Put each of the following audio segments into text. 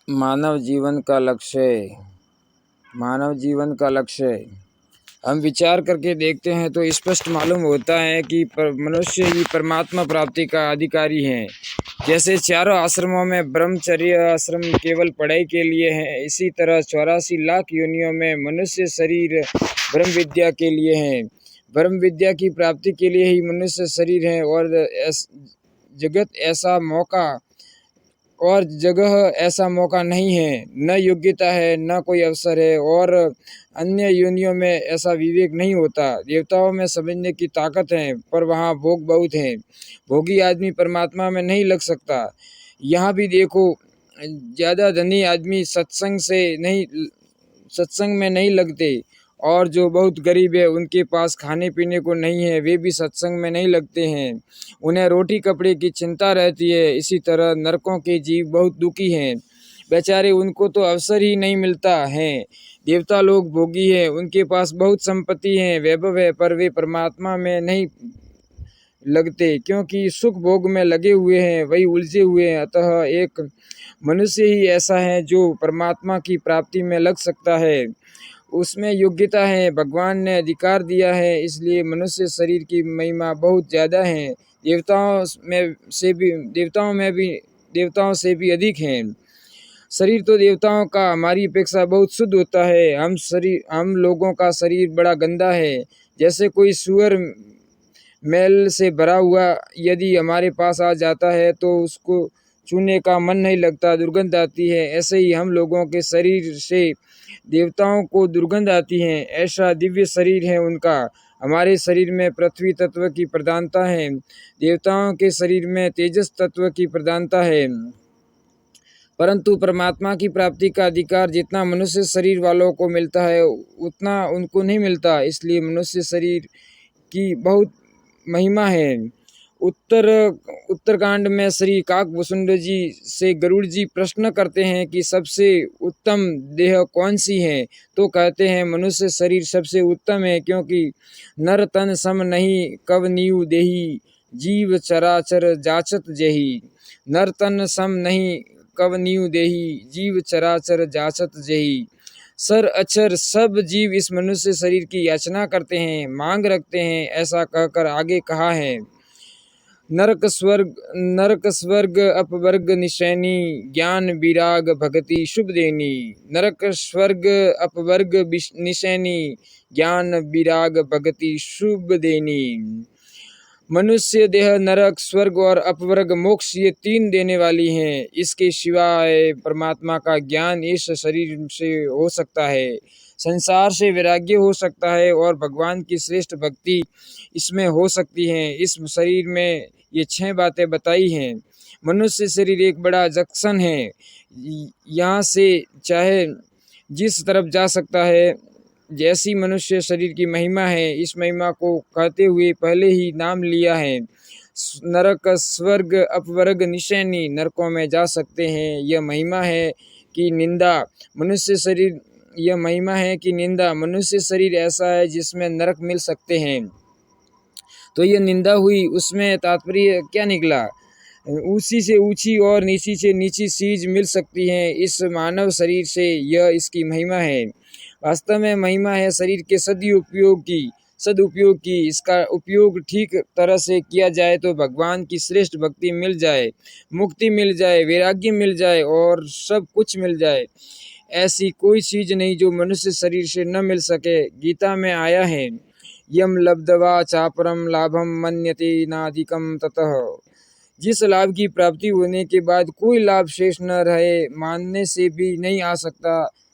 मानव जीवन का लक्ष्य। मानव जीवन का लक्ष्य हम विचार करके देखते हैं तो स्पष्ट मालूम होता है कि मनुष्य ही परमात्मा प्राप्ति का अधिकारी है। जैसे चारों आश्रमों में ब्रह्मचर्य आश्रम केवल पढ़ाई के लिए है, इसी तरह 84 लाख योनियों में मनुष्य शरीर ब्रह्म विद्या के लिए है। ब्रह्म विद्या की प्राप्ति के लिए ही मनुष्य शरीर है और जगह ऐसा मौका नहीं है, न योग्यता है, न कोई अवसर है, और अन्य योनियों में ऐसा विवेक नहीं होता। देवताओं में समझने की ताकत है, पर वहाँ भोग बहुत है। भोगी आदमी परमात्मा में नहीं लग सकता। यहाँ भी देखो, ज़्यादा धनी आदमी सत्संग में नहीं लगते, और जो बहुत गरीब है उनके पास खाने पीने को नहीं है, वे भी सत्संग में नहीं लगते हैं। उन्हें रोटी कपड़े की चिंता रहती है। इसी तरह नरकों के जीव बहुत दुखी हैं, बेचारे, उनको तो अवसर ही नहीं मिलता है। देवता लोग भोगी हैं, उनके पास बहुत संपत्ति है, वैभव है, पर वे परमात्मा में नहीं लगते, क्योंकि सुख भोग में लगे हुए हैं, वही उलझे हुए हैं। अतः एक मनुष्य ही ऐसा है जो परमात्मा की प्राप्ति में लग सकता है, उसमें योग्यता है, भगवान ने अधिकार दिया है, इसलिए मनुष्य शरीर की महिमा बहुत ज़्यादा है। देवताओं से भी अधिक है। शरीर तो देवताओं का हमारी अपेक्षा बहुत शुद्ध होता है। हम लोगों का शरीर बड़ा गंदा है। जैसे कोई सूअर मैल से भरा हुआ यदि हमारे पास आ जाता है तो उसको छूने का मन नहीं लगता, दुर्गंध आती है। ऐसे ही हम लोगों के शरीर से देवताओं को दुर्गंध आती है। ऐसा दिव्य शरीर है उनका। हमारे शरीर में पृथ्वी तत्व की प्रधानता है, देवताओं के शरीर में तेजस तत्व की प्रधानता है। परंतु परमात्मा की प्राप्ति का अधिकार जितना मनुष्य शरीर वालों को मिलता है उतना उनको नहीं मिलता, इसलिए मनुष्य शरीर की बहुत महिमा है। उत्तरकांड में श्री काकभूषुंड जी से गरुड़ जी प्रश्न करते हैं कि सबसे उत्तम देह कौन सी है, तो कहते हैं मनुष्य शरीर सबसे उत्तम है, क्योंकि नर तन सम नहीं कव नीव देही जीव चराचर जाचत जेही। नर तन सम नहीं कव नीव देही जीव चराचर जाचत जेही। सर अक्षर सब जीव इस मनुष्य शरीर की याचना करते हैं, मांग रखते हैं। ऐसा कहकर आगे कहा है, नरक स्वर्ग अपवर्ग निशैनी ज्ञान विराग भक्ति शुभ देनी। नरक स्वर्ग अपवर्ग निशैनी ज्ञान विराग भक्ति शुभ देनी। मनुष्य देह, नरक, स्वर्ग और अपवर्ग मोक्ष, ये 3 देने वाली हैं। इसके सिवाय परमात्मा का ज्ञान इस शरीर से हो सकता है, संसार से वैराग्य हो सकता है, और भगवान की श्रेष्ठ भक्ति इसमें हो सकती है। इस शरीर में ये 6 बातें बताई हैं। मनुष्य शरीर एक बड़ा जंक्शन है, यहाँ से चाहे जिस तरफ जा सकता है। जैसी मनुष्य शरीर की महिमा है, इस महिमा को कहते हुए पहले ही नाम लिया है। नरक स्वर्ग अपवर्ग निशैनी, नरकों में जा सकते हैं। यह महिमा है कि निंदा मनुष्य शरीर यह महिमा है कि निंदा मनुष्य शरीर ऐसा है जिसमें नरक मिल सकते हैं। तो यह निंदा हुई, उसमें तात्पर्य क्या निकला? ऊंची से ऊंची और नीची से नीची चीज मिल सकती है इस मानव शरीर से, यह इसकी महिमा है। वास्तव में महिमा है शरीर के सदुपयोग की। इसका उपयोग ठीक तरह से किया जाए तो भगवान की श्रेष्ठ भक्ति मिल जाए, मुक्ति मिल जाए, वैराग्य मिल जाए और सब कुछ मिल जाए। ऐसी कोई चीज नहीं जो मनुष्य शरीर से न मिल सके। गीता में आया है, यम लब्ध्वा चापरम लाभम मन्यते नाधिकम ततः। जिस लाभ की प्राप्ति होने के बाद कोई लाभ शेष न रहे,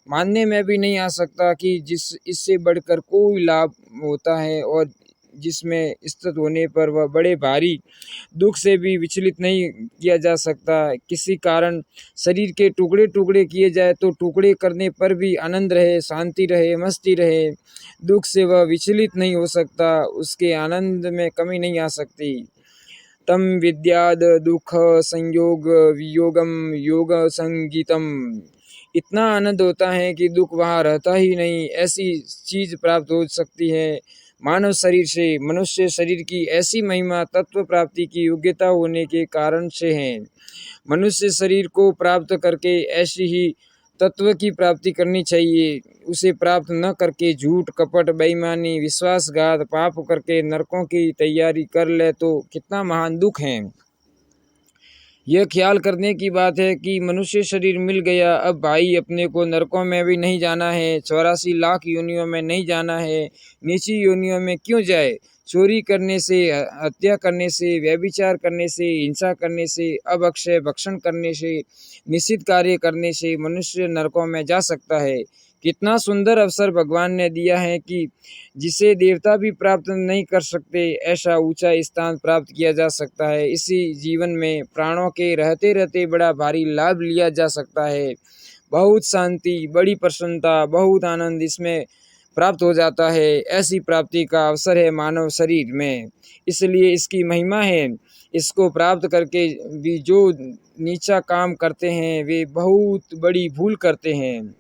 मानने में भी नहीं आ सकता कि इससे बढ़कर कोई लाभ होता है, और जिसमें स्थित होने पर वह बड़े भारी दुख से भी विचलित नहीं किया जा सकता। किसी कारण शरीर के टुकड़े टुकड़े किए जाए तो टुकड़े करने पर भी आनंद रहे, शांति रहे, मस्ती रहे, दुख से वह विचलित नहीं हो सकता, उसके आनंद में कमी नहीं आ सकती। तम विद्याद दुख संयोग वियोगम योग संगीतम। इतना आनंद होता है कि दुख वहाँ रहता ही नहीं, ऐसी चीज प्राप्त हो सकती है। मानव शरीर से मनुष्य शरीर की ऐसी महिमा तत्व प्राप्ति की योग्यता होने के कारण से है। मनुष्य शरीर को प्राप्त करके ऐसी ही तत्व की प्राप्ति करनी चाहिए। उसे प्राप्त न करके झूठ कपट बेईमानी विश्वासघात पाप करके नरकों की तैयारी कर ले तो कितना महान दुख है। यह ख्याल करने की बात है कि मनुष्य शरीर मिल गया, अब भाई अपने को नरकों में भी नहीं जाना है, 84 लाख योनियों में नहीं जाना है। नीची योनियों में क्यों जाए? चोरी करने से, हत्या करने से, व्यभिचार करने से, हिंसा करने से, अभक्षय भक्षण करने से, निषिद्ध कार्य करने से मनुष्य नरकों में जा सकता है। कितना सुंदर अवसर भगवान ने दिया है कि जिसे देवता भी प्राप्त नहीं कर सकते ऐसा ऊंचा स्थान प्राप्त किया जा सकता है। इसी जीवन में प्राणों के रहते रहते बड़ा भारी लाभ लिया जा सकता है। बहुत शांति, बड़ी प्रसन्नता, बहुत आनंद इसमें प्राप्त हो जाता है। ऐसी प्राप्ति का अवसर है मानव शरीर में, इसलिए इसकी महिमा है। इसको प्राप्त करके भी जो नीचा काम करते हैं वे बहुत बड़ी भूल करते हैं।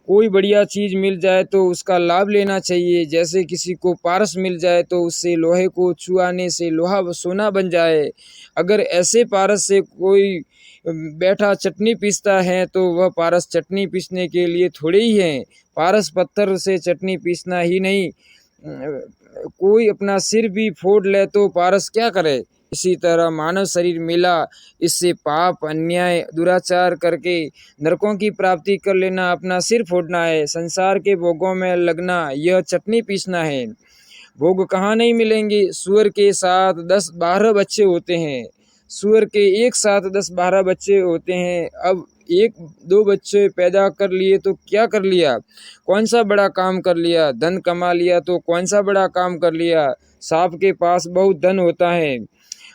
कोई बढ़िया चीज़ मिल जाए तो उसका लाभ लेना चाहिए। जैसे किसी को पारस मिल जाए तो उससे लोहे को छुआने से लोहा सोना बन जाए। अगर ऐसे पारस से कोई बैठा चटनी पीसता है तो वह पारस चटनी पीसने के लिए थोड़े ही है। पारस पत्थर से चटनी पीसना ही नहीं, कोई अपना सिर भी फोड़ ले तो पारस क्या करे। इसी तरह मानव शरीर मिला, इससे पाप अन्याय दुराचार करके नरकों की प्राप्ति कर लेना अपना सिर फोड़ना है। संसार के भोगों में लगना यह चटनी पीसना है। भोग कहाँ नहीं मिलेंगे। सुअर के साथ 10-12 बच्चे होते हैं। सुअर के एक साथ 10-12 बच्चे होते हैं। अब 1-2 बच्चे पैदा कर लिए तो क्या कर लिया? कौन सा बड़ा काम कर लिया? धन कमा लिया तो कौन सा बड़ा काम कर लिया? सांप के पास बहुत धन होता है,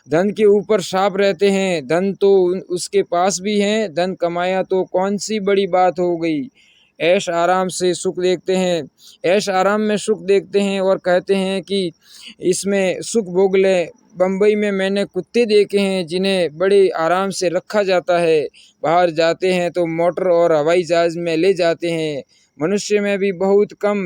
धन के ऊपर सांप रहते हैं। धन तो उसके पास भी है, धन कमाया तो कौन सी बड़ी बात हो गई। ऐश आराम से सुख देखते हैं, ऐश आराम में सुख देखते हैं और कहते हैं कि इसमें सुख भोग ले। बम्बई में मैंने कुत्ते देखे हैं जिन्हें बड़े आराम से रखा जाता है। बाहर जाते हैं तो मोटर और हवाई जहाज में ले जाते हैं। मनुष्य में भी बहुत कम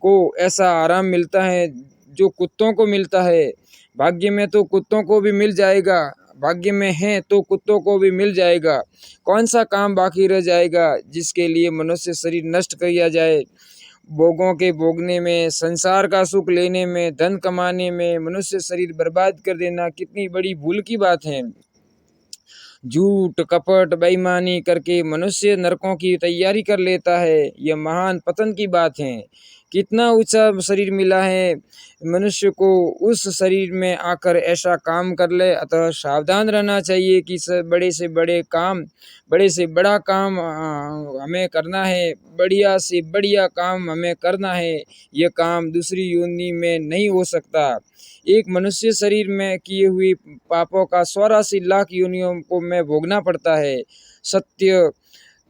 को ऐसा आराम मिलता है जो कुत्तों को मिलता है। भाग्य में तो कुत्तों को भी मिल जाएगा, भाग्य में है तो कुत्तों को भी मिल जाएगा। कौन सा काम बाकी रह जाएगा जिसके लिए मनुष्य शरीर नष्ट किया जाए। भोगों के भोगने में, संसार का सुख लेने में, धन कमाने में मनुष्य शरीर बर्बाद कर देना कितनी बड़ी भूल की बात है। झूठ कपट बेईमानी करके मनुष्य नरकों की तैयारी कर लेता है। यह महान पतन की बात है। कितना ऊंचा शरीर मिला है मनुष्य को, उस शरीर में आकर ऐसा काम कर ले। अतः सावधान रहना चाहिए कि बड़े से बड़ा काम हमें करना है, बढ़िया से बढ़िया काम हमें करना है। यह काम दूसरी योनि में नहीं हो सकता। एक मनुष्य शरीर में किए हुए पापों का 84 लाख योनियों को में भोगना पड़ता है। सत्य,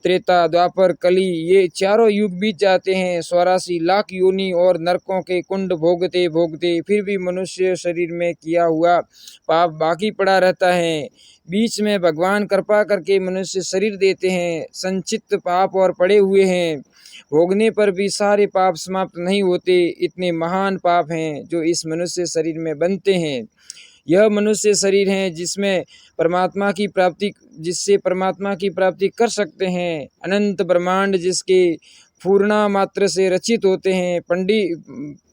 त्रेता, द्वापर, कली ये चारों युग बीत जाते हैं। 84 लाख योनि और नरकों के कुंड भोगते भोगते फिर भी मनुष्य शरीर में किया हुआ पाप बाकी पड़ा रहता है। बीच में भगवान कृपा करके मनुष्य शरीर देते हैं। संचित पाप और पड़े हुए हैं, भोगने पर भी सारे पाप समाप्त नहीं होते। इतने महान पाप हैं जो इस मनुष्य शरीर में बनते हैं। यह मनुष्य शरीर है जिससे परमात्मा की प्राप्ति कर सकते हैं। अनंत ब्रह्मांड जिसके पूर्णा मात्र से रचित होते हैं,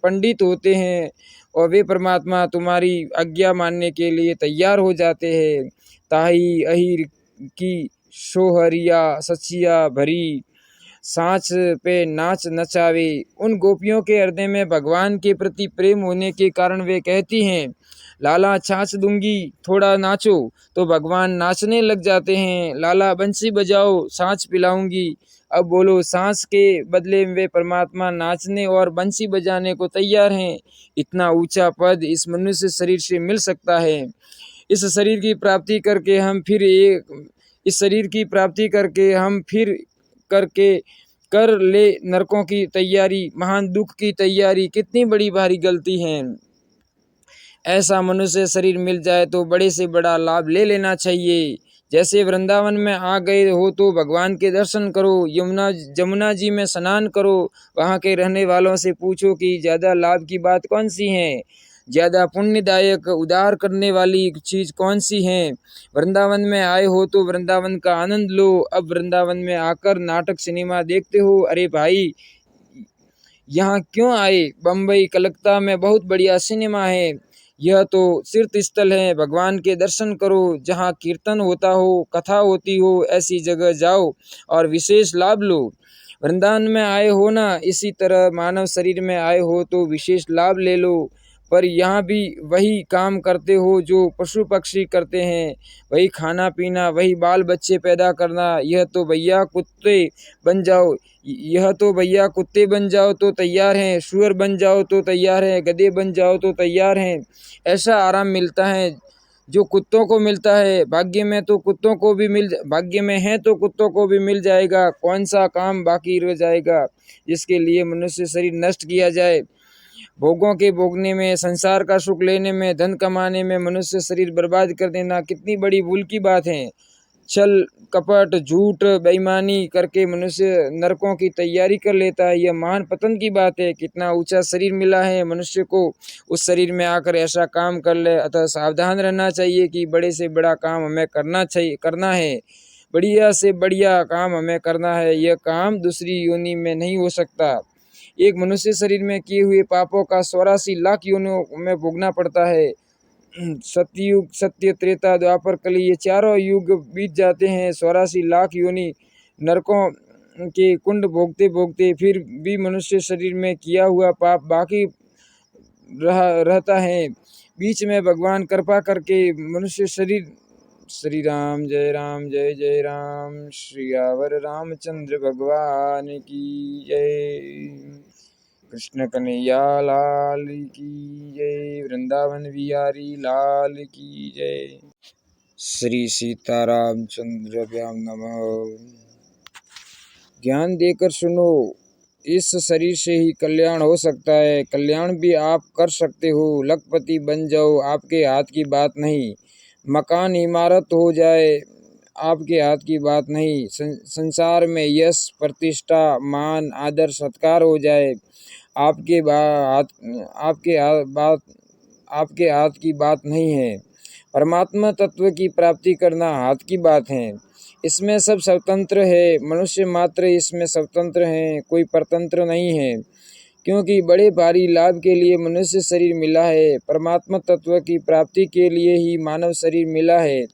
पंडित होते हैं और वे परमात्मा तुम्हारी आज्ञा मानने के लिए तैयार हो जाते हैं। ताही अहिर की सोहरिया सचिया भरी, सांच पे नाच नचावे। उन गोपियों के हृदय में भगवान के प्रति प्रेम होने के कारण वे कहती हैं, लाला छाछ दूंगी थोड़ा नाचो, तो भगवान नाचने लग जाते हैं। लाला बंसी बजाओ सांच पिलाऊंगी। अब बोलो, सांस के बदले में वे परमात्मा नाचने और बंसी बजाने को तैयार हैं। इतना ऊंचा पद इस मनुष्य शरीर से मिल सकता है। इस शरीर की प्राप्ति करके हम फिर कर ले नरकों की तैयारी, महान दुख की तैयारी, कितनी बड़ी भारी गलती है। ऐसा मनुष्य शरीर मिल जाए तो बड़े से बड़ा लाभ ले लेना चाहिए। जैसे वृंदावन में आ गए हो तो भगवान के दर्शन करो, जमुना जी में स्नान करो, वहाँ के रहने वालों से पूछो कि ज़्यादा लाभ की बात कौन सी है, ज़्यादा पुण्यदायक उद्धार करने वाली चीज़ कौन सी है। वृंदावन में आए हो तो वृंदावन का आनंद लो। अब वृंदावन में आकर नाटक सिनेमा देखते हो, अरे भाई यहाँ क्यों आए? बम्बई कलकत्ता में बहुत बढ़िया सिनेमा है, यह तो तीर्थ स्थल है, भगवान के दर्शन करो, जहाँ कीर्तन होता हो, कथा होती हो, ऐसी जगह जाओ और विशेष लाभ लो। वृंदावन में आए हो ना, इसी तरह मानव शरीर में आए हो तो विशेष लाभ ले लो। पर यहाँ भी वही काम करते हो जो पशु पक्षी करते हैं, वही खाना पीना, वही बाल बच्चे पैदा करना। यह तो भैया कुत्ते बन जाओ, यह तो भैया कुत्ते बन जाओ तो तैयार हैं, सुअर बन जाओ तो तैयार हैं, गधे बन जाओ तो तैयार हैं। ऐसा आराम मिलता है जो कुत्तों को मिलता है। भाग्य में है तो कुत्तों को भी मिल जाएगा। कौन सा काम बाकी रह जाएगा जिसके लिए मनुष्य शरीर नष्ट किया जाए? भोगों के भोगने में, संसार का सुख लेने में, धन कमाने में मनुष्य शरीर बर्बाद कर देना कितनी बड़ी भूल की बात है। छल कपट झूठ बेईमानी करके मनुष्य नरकों की तैयारी कर लेता है, यह महान पतन की बात है। कितना ऊंचा शरीर मिला है मनुष्य को, उस शरीर में आकर ऐसा काम कर ले। अतः सावधान रहना चाहिए कि बड़े से बड़ा काम हमें करना है, बढ़िया से बढ़िया काम हमें करना है। यह काम दूसरी योनि में नहीं हो सकता। एक मनुष्य शरीर में किए हुए पापों का 84 लाख योनियों में भोगना पड़ता है। सतयुग, सत्य, त्रेता, द्वापर, कली, ये चारों युग बीत जाते हैं। 84 लाख योनि नरकों के कुंड भोगते भोगते फिर भी मनुष्य शरीर में किया हुआ पाप बाकी रहता है। बीच में भगवान कृपा करके मनुष्य शरीर। श्री राम जय जय राम, श्रीयावर रामचंद्र भगवान की जय। कृष्ण कन्हैया लाल की जय, वृंदावन बिहारी लाल की जय। श्री सीताराम चंद्राभ्याम नमः। ज्ञान देकर सुनो, इस शरीर से ही कल्याण हो सकता है, कल्याण भी आप कर सकते हो। लखपति बन जाओ, आपके हाथ की बात नहीं। मकान इमारत हो जाए, आपके हाथ की बात नहीं। संसार में यश प्रतिष्ठा मान आदर सत्कार हो जाए, आपके हाथ की बात नहीं है। परमात्मा तत्व की प्राप्ति करना हाथ की बात है। इसमें सब स्वतंत्र है, मनुष्य मात्र इसमें स्वतंत्र हैं, कोई परतंत्र नहीं है। क्योंकि बड़े भारी लाभ के लिए मनुष्य शरीर मिला है, परमात्मा तत्व की प्राप्ति के लिए ही मानव शरीर मिला है।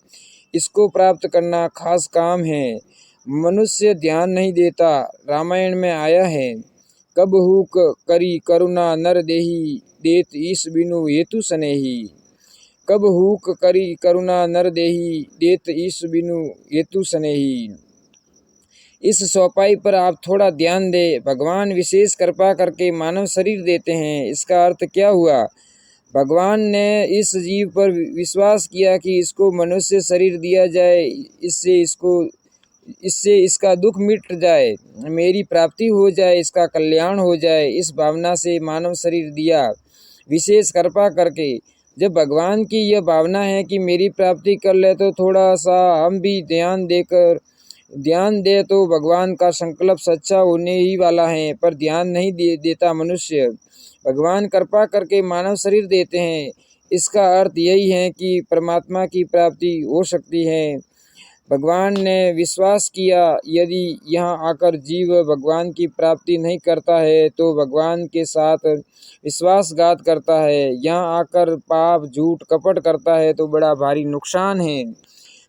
इसको प्राप्त करना खास काम है, मनुष्य ध्यान नहीं देता। रामायण में आया है, कब हुक करी करुणा नर देही, देत ईश बिनु हेतु सनेही। कब हुक करी करुणा नर देही, देत ईश बिनु हेतु सनेही। इस चौपाई पर आप थोड़ा ध्यान दें। भगवान विशेष कृपा करके मानव शरीर देते हैं। इसका अर्थ क्या हुआ? भगवान ने इस जीव पर विश्वास किया कि इसको मनुष्य शरीर दिया जाए, इससे इसका दुख मिट जाए, मेरी प्राप्ति हो जाए, इसका कल्याण हो जाए। इस भावना से मानव शरीर दिया विशेष कृपा करके। जब भगवान की यह भावना है कि मेरी प्राप्ति कर ले तो थोड़ा सा हम भी ध्यान दे तो भगवान का संकल्प सच्चा होने ही वाला है। पर ध्यान नहीं देता मनुष्य। भगवान कृपा करके मानव शरीर देते हैं, इसका अर्थ यही है कि परमात्मा की प्राप्ति हो सकती है। भगवान ने विश्वास किया, यदि यहाँ आकर जीव भगवान की प्राप्ति नहीं करता है तो भगवान के साथ विश्वासघात करता है। यहाँ आकर पाप झूठ कपट करता है तो बड़ा भारी नुकसान है।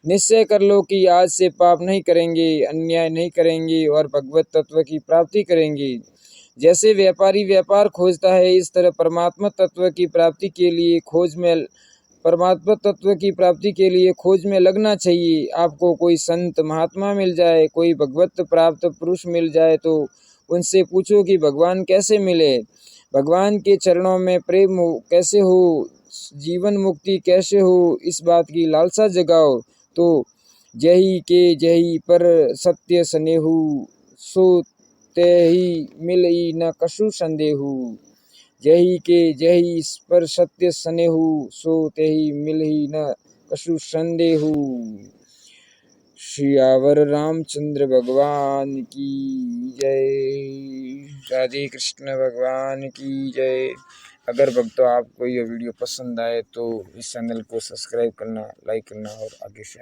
निश्चय कर लो कि आज से पाप नहीं करेंगे, अन्याय नहीं करेंगे और भगवत तत्व की प्राप्ति करेंगे। जैसे व्यापारी व्यापार खोजता है, इस तरह परमात्मा तत्व की प्राप्ति के लिए खोज में लगना चाहिए। आपको कोई संत महात्मा मिल जाए, कोई भगवत प्राप्त पुरुष मिल जाए तो उनसे पूछो कि भगवान कैसे मिले, भगवान के चरणों में प्रेम कैसे हो, जीवन मुक्ति कैसे हो, इस बात की लालसा जगाओ तो जही के जही पर सत्य स्नेहु, सो तेहि मिलई न कछु संदेहु। जही के जही पर सत्य स्नेहु, सो तेहि मिलई न कछु संदेहु। सियावर रामचंद्र भगवान की जय। राधे कृष्ण भगवान की जय। अगर भक्तों आपको यह वीडियो पसंद आए तो इस चैनल को सब्सक्राइब करना, लाइक करना और आगे से